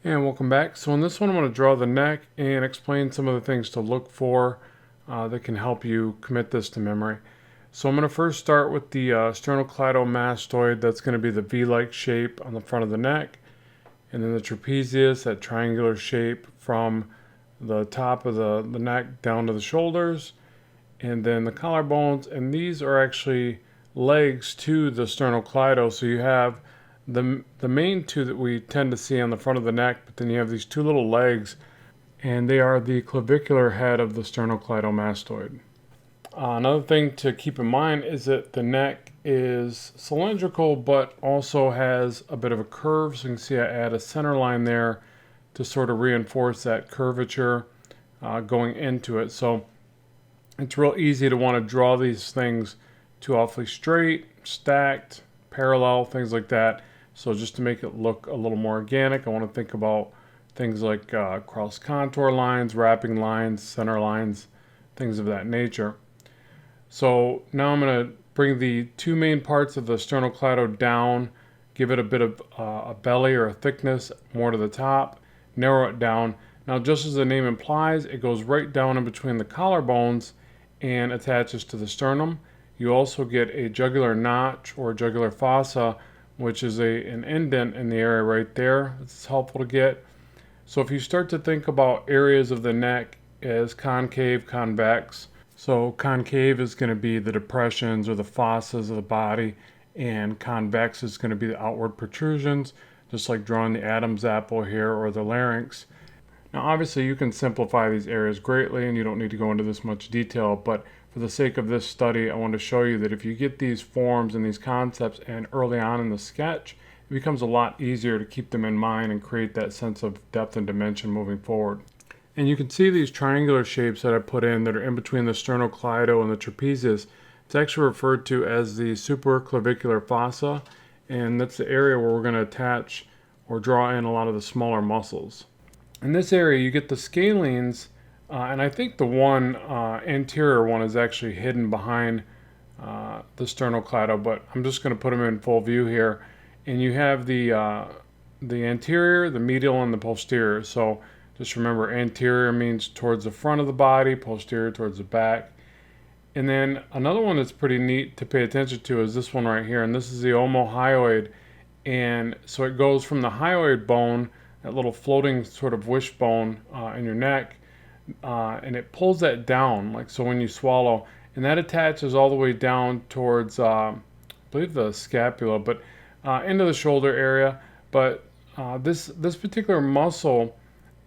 And welcome back. So in this one, I'm going to draw the neck and explain some of the things to look for that can help you commit this to memory. So I'm going to first start with the sternocleidomastoid. That's going to be the V-like shape on the front of the neck. And then the trapezius, that triangular shape from the top of the neck down to the shoulders. And then the collarbones. And these are actually legs to the sternocleido. So you have the main two that we tend to see on the front of the neck, but then you have these two little legs, and they are the clavicular head of the sternocleidomastoid. Another thing to keep in mind is that the neck is cylindrical, but also has a bit of a curve. So you can see I add a center line there to sort of reinforce that curvature going into it. So it's real easy to want to draw these things too awfully straight, stacked, parallel, things like that. So just to make it look a little more organic, I want to think about things like cross contour lines, wrapping lines, center lines, things of that nature. So now I'm going to bring the two main parts of the sternocleido down, give it a bit of a belly or a thickness more to the top, narrow it down. Now, just as the name implies, it goes right down in between the collarbones and attaches to the sternum. You also get a jugular notch or jugular fossa, which is an indent in the area right there. It's helpful to get. So if you start to think about areas of the neck as concave, convex, so concave is going to be the depressions or the fossas of the body, and convex is going to be the outward protrusions, just like drawing the Adam's apple here or the larynx. Now obviously you can simplify these areas greatly and you don't need to go into this much detail, but for the sake of this study, I want to show you that if you get these forms and these concepts and early on in the sketch, it becomes a lot easier to keep them in mind and create that sense of depth and dimension moving forward. And you can see these triangular shapes that I put in that are in between the sternocleido and the trapezius. It's actually referred to as the supraclavicular fossa, and that's the area where we're going to attach or draw in a lot of the smaller muscles. In this area, you get the scalenes, and I think the one anterior one is actually hidden behind the sternocleido, but I'm just going to put them in full view here. And you have the anterior, the medial, and the posterior. So just remember, anterior means towards the front of the body, posterior towards the back. And then another one that's pretty neat to pay attention to is this one right here, and this is the omohyoid. And so it goes from the hyoid bone, that little floating sort of wishbone in your neck, and it pulls that down, like so when you swallow, and that attaches all the way down towards, I believe the scapula, but into the shoulder area. But this particular muscle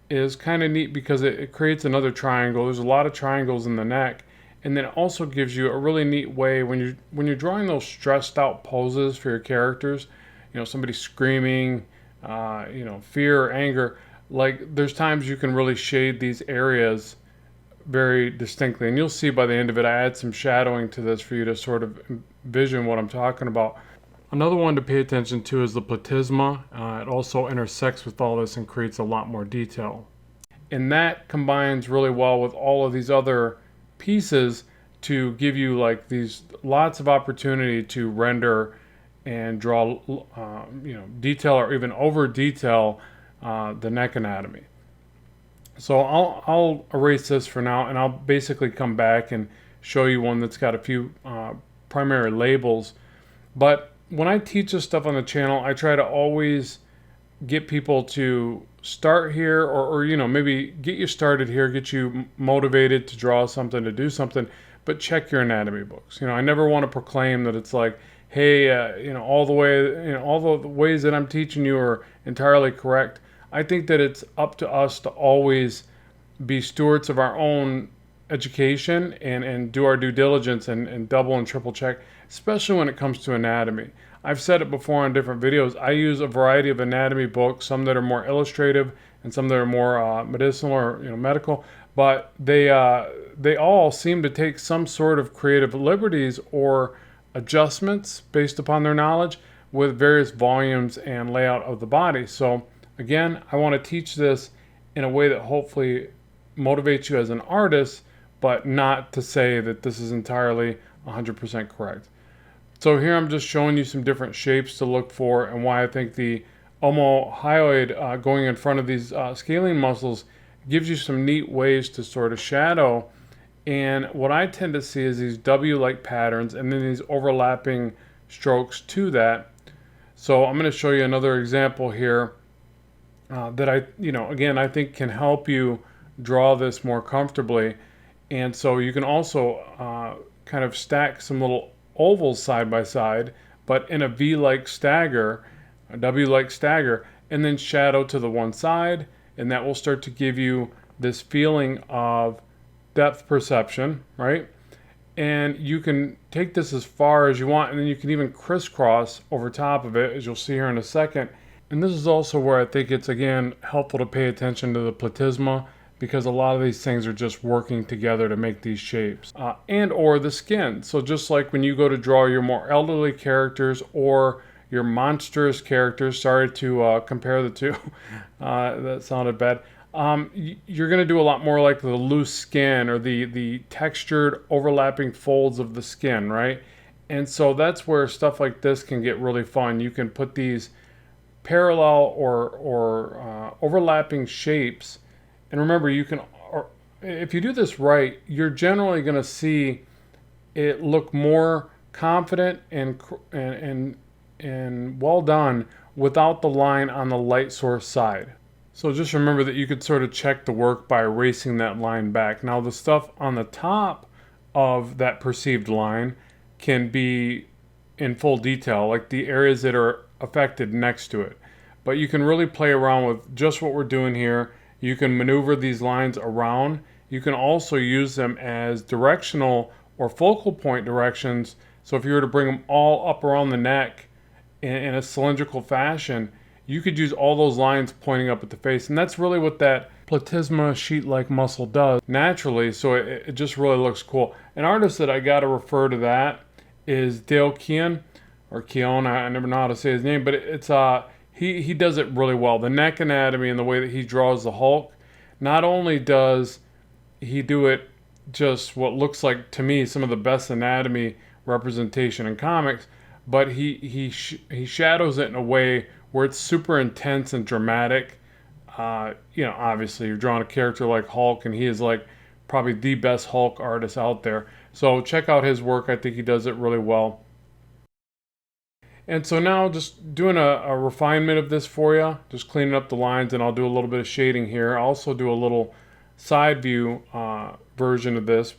is kind of neat because it creates another triangle. There's a lot of triangles in the neck, and then it also gives you a really neat way when you're drawing those stressed out poses for your characters. You know, somebody screaming, fear or anger. Like there's times you can really shade these areas very distinctly, and you'll see by the end of it I add some shadowing to this for you to sort of envision what I'm talking about. Another one to pay attention to is the platysma. It also intersects with all this and creates a lot more detail, and that combines really well with all of these other pieces to give you like these lots of opportunity to render and draw detail or even over detail the neck anatomy. So I'll erase this for now, and I'll basically come back and show you one that's got a few primary labels. But when I teach this stuff on the channel, I try to always get people to start here or maybe get you started here, get you motivated to draw something, to do something, but check your anatomy books. I never want to proclaim that it's like, hey, all the ways that I'm teaching you are entirely correct. I think that it's up to us to always be stewards of our own education and do our due diligence and double and triple check, especially when it comes to anatomy. I've said it before on different videos. I use a variety of anatomy books, some that are more illustrative and some that are more medicinal or medical, but they all seem to take some sort of creative liberties or adjustments based upon their knowledge with various volumes and layout of the body. So again, I want to teach this in a way that hopefully motivates you as an artist, but not to say that this is entirely 100% correct. So here I'm just showing you some different shapes to look for and why I think the omohyoid going in front of these scalene muscles gives you some neat ways to sort of shadow. And what I tend to see is these W-like patterns and then these overlapping strokes to that. So I'm going to show you another example here that again, I think can help you draw this more comfortably. And so you can also kind of stack some little ovals side by side, but in a V-like stagger, a W-like stagger, and then shadow to the one side, and that will start to give you this feeling of depth perception, right? And you can take this as far as you want, and then you can even crisscross over top of it, as you'll see here in a second. And this is also where I think it's, again, helpful to pay attention to the platysma, because a lot of these things are just working together to make these shapes. And or the skin. So just like when you go to draw your more elderly characters or your monstrous characters, sorry to compare the two, that sounded bad. You're going to do a lot more like the loose skin or the textured overlapping folds of the skin, right? And so that's where stuff like this can get really fun. You can put these parallel or overlapping shapes, and remember, you can, or if you do this right, you're generally going to see it look more confident and well done without the line on the light source side. So just remember that you could sort of check the work by erasing that line back. Now the stuff on the top of that perceived line can be in full detail, like the areas that are affected next to it. But you can really play around with just what we're doing here. You can maneuver these lines around. You can also use them as directional or focal point directions. So if you were to bring them all up around the neck in a cylindrical fashion, you could use all those lines pointing up at the face. And that's really what that platysma sheet-like muscle does naturally. So it just really looks cool. An artist that I got to refer to that is Dale Keown, or Keown, I never know how to say his name, but he does it really well. The neck anatomy and the way that he draws the Hulk, not only does he do it just what looks like to me some of the best anatomy representation in comics, but he shadows it in a way where it's super intense and dramatic. Obviously you're drawing a character like Hulk, and he is like probably the best Hulk artist out there. So check out his work. I think he does it really well. And so now just doing a refinement of this for you, just cleaning up the lines, and I'll do a little bit of shading here. I'll also do a little side view version of this,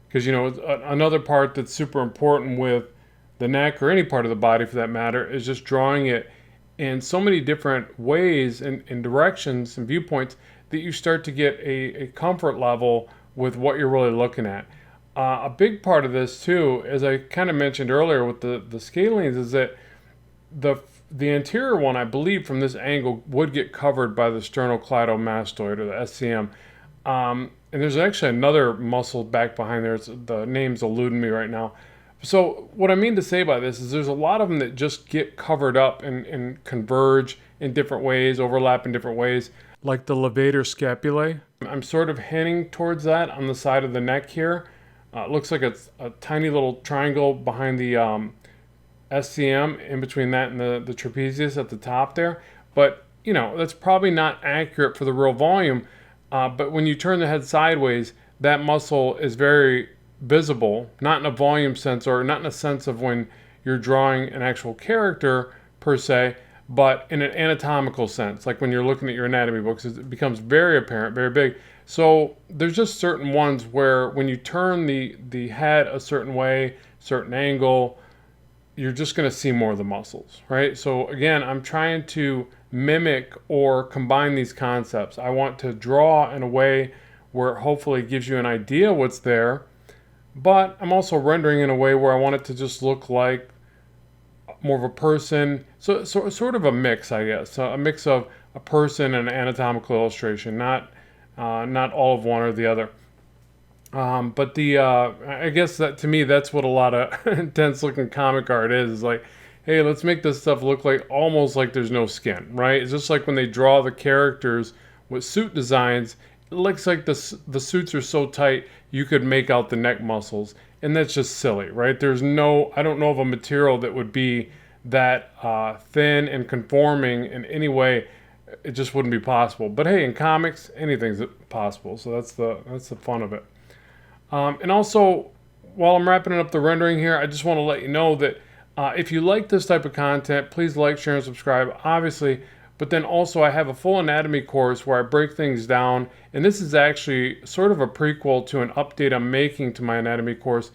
because another part that's super important with the neck, or any part of the body for that matter, is just drawing it in so many different ways and directions and viewpoints that you start to get a comfort level with what you're really looking at. A big part of this too, as I kind of mentioned earlier with the scalenes, is that the anterior one, I believe, from this angle would get covered by the sternocleidomastoid, or the SCM. And there's actually another muscle back behind there. The name's eluding me right now. So what I mean to say by this is there's a lot of them that just get covered up and converge in different ways, overlap in different ways, like the levator scapulae. I'm sort of hinting towards that on the side of the neck here. It looks like it's a tiny little triangle behind the SCM, in between that and the trapezius at the top there. But, that's probably not accurate for the real volume. But when you turn the head sideways, that muscle is very visible, not in a volume sense, or not in a sense of when you're drawing an actual character per se, but in an anatomical sense, like when you're looking at your anatomy books, it becomes very apparent, very big. So there's just certain ones where when you turn the head a certain way, certain angle, you're just going to see more of the muscles, right? So again, I'm trying to mimic or combine these concepts. I want to draw in a way where it hopefully gives you an idea what's there, but I'm also rendering in a way where I want it to just look like more of a person. So sort of a mix, I guess. So a mix of a person and an anatomical illustration, not all of one or the other. But I guess that to me, that's what a lot of intense looking comic art is like, hey, let's make this stuff look like almost like there's no skin, right? It's just like when they draw the characters with suit designs, it looks like the suits are so tight you could make out the neck muscles, and that's just silly, right? I don't know of a material that would be that thin and conforming in any way, it just wouldn't be possible. But hey, in comics, anything's possible. So that's the fun of it. And also, while I'm wrapping up the rendering here, I just want to let you know that if you like this type of content, please like, share, and subscribe, obviously. But then also, I have a full anatomy course where I break things down. And this is actually sort of a prequel to an update I'm making to my anatomy course.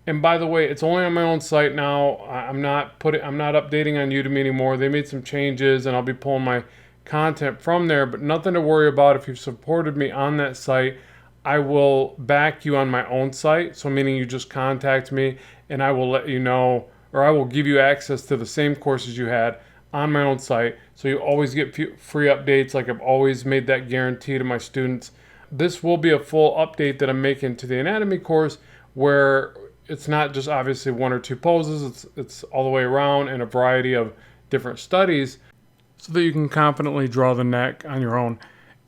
And by the way, it's only on my own site now. I'm not updating on Udemy anymore. They made some changes, and I'll be pulling my content from there. But nothing to worry about if you've supported me on that site. I will back you on my own site. So meaning you just contact me, and I will let you know, or I will give you access to the same courses you had on my own site. So you always get free updates. Like I've always made that guarantee to my students. This will be a full update that I'm making to the anatomy course, where it's not just obviously one or two poses. It's all the way around in a variety of different studies, so that you can confidently draw the neck on your own.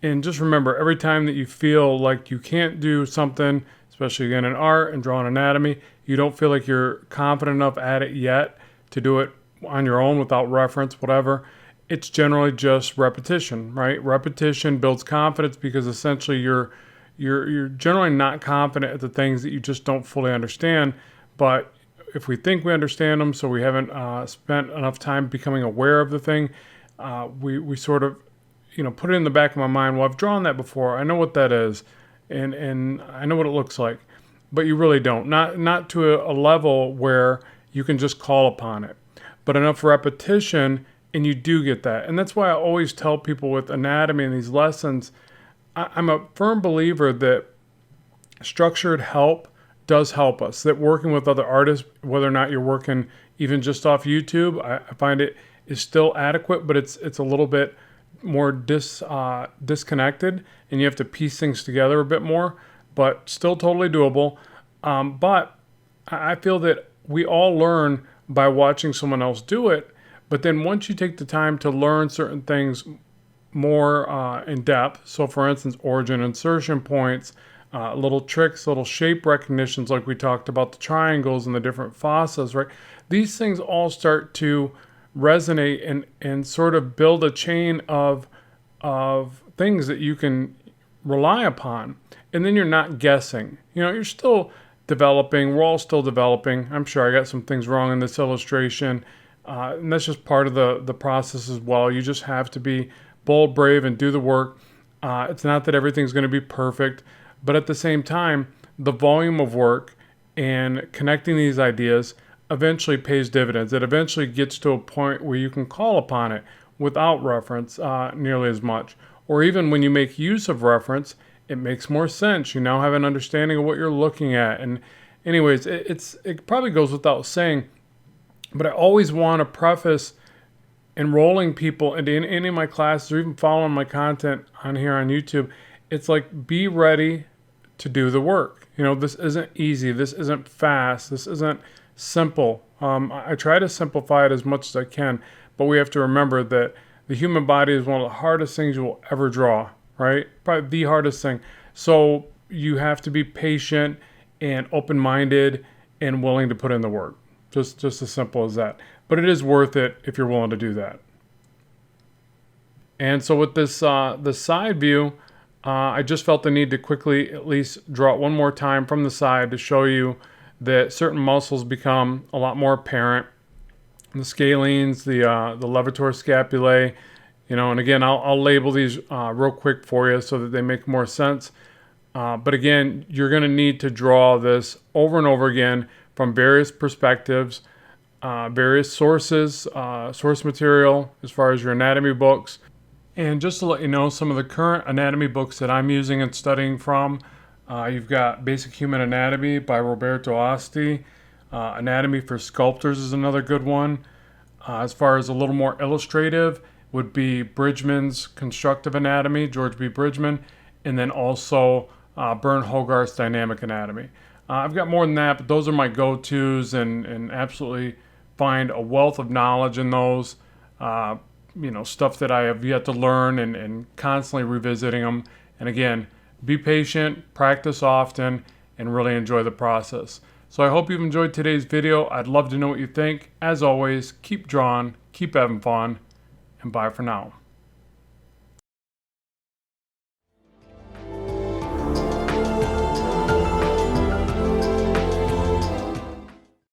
And just remember, every time that you feel like you can't do something, especially again in art and drawing anatomy, you don't feel like you're confident enough at it yet to do it on your own without reference, whatever, it's generally just repetition, right? Repetition builds confidence, because essentially you're generally not confident at the things that you just don't fully understand. But if we think we understand them, so we haven't spent enough time becoming aware of the thing, we sort of put it in the back of my mind. Well, I've drawn that before. I know what that is, and I know what it looks like. But you really don't. Not to a level where you can just call upon it, but enough repetition, and you do get that. And that's why I always tell people with anatomy and these lessons, I'm a firm believer that structured help does help us. That working with other artists, whether or not you're working even just off YouTube, I find it is still adequate, but it's a little bit more disconnected, and you have to piece things together a bit more, but still totally doable. But I feel that we all learn by watching someone else do it. But then once you take the time to learn certain things more in depth, so for instance, origin insertion points, little tricks, little shape recognitions, like we talked about the triangles and the different fossas, right? These things all start to resonate and sort of build a chain of things that you can rely upon. And then you're not guessing. You're still developing. We're all still developing. I'm sure I got some things wrong in this illustration. And that's just part of the process as well. You just have to be bold, brave, and do the work. It's not that everything's going to be perfect, but at the same time, the volume of work and connecting these ideas eventually pays dividends. It eventually gets to a point where you can call upon it without reference nearly as much. Or even when you make use of reference, it makes more sense. You now have an understanding of what you're looking at. And anyways, it probably goes without saying, but I always want to preface enrolling people into any of my classes, or even following my content on here on YouTube. It's like, be ready to do the work. This isn't easy. This isn't fast. This isn't simple. I try to simplify it as much as I can, but we have to remember that the human body is one of the hardest things you will ever draw, right? Probably the hardest thing. So you have to be patient and open-minded and willing to put in the work. Just as simple as that. But it is worth it if you're willing to do that. And so with this the side view, I just felt the need to quickly at least draw it one more time from the side to show you that certain muscles become a lot more apparent. The scalenes, the levator scapulae, and again, I'll label these real quick for you so that they make more sense. But again, you're going to need to draw this over and over again from various perspectives, various sources, source material as far as your anatomy books. And just to let you know, some of the current anatomy books that I'm using and studying from, you've got Basic Human Anatomy by Roberto Asti. Anatomy for Sculptors is another good one. As far as a little more illustrative, would be Bridgman's Constructive Anatomy, George B. Bridgman, and then also Bern Hogarth's Dynamic Anatomy. I've got more than that, but those are my go-tos, and absolutely find a wealth of knowledge in those. Stuff that I have yet to learn, and constantly revisiting them. And again, be patient, practice often, and really enjoy the process. So I hope you've enjoyed today's video. I'd love to know what you think. As always, keep drawing, keep having fun, and bye for now.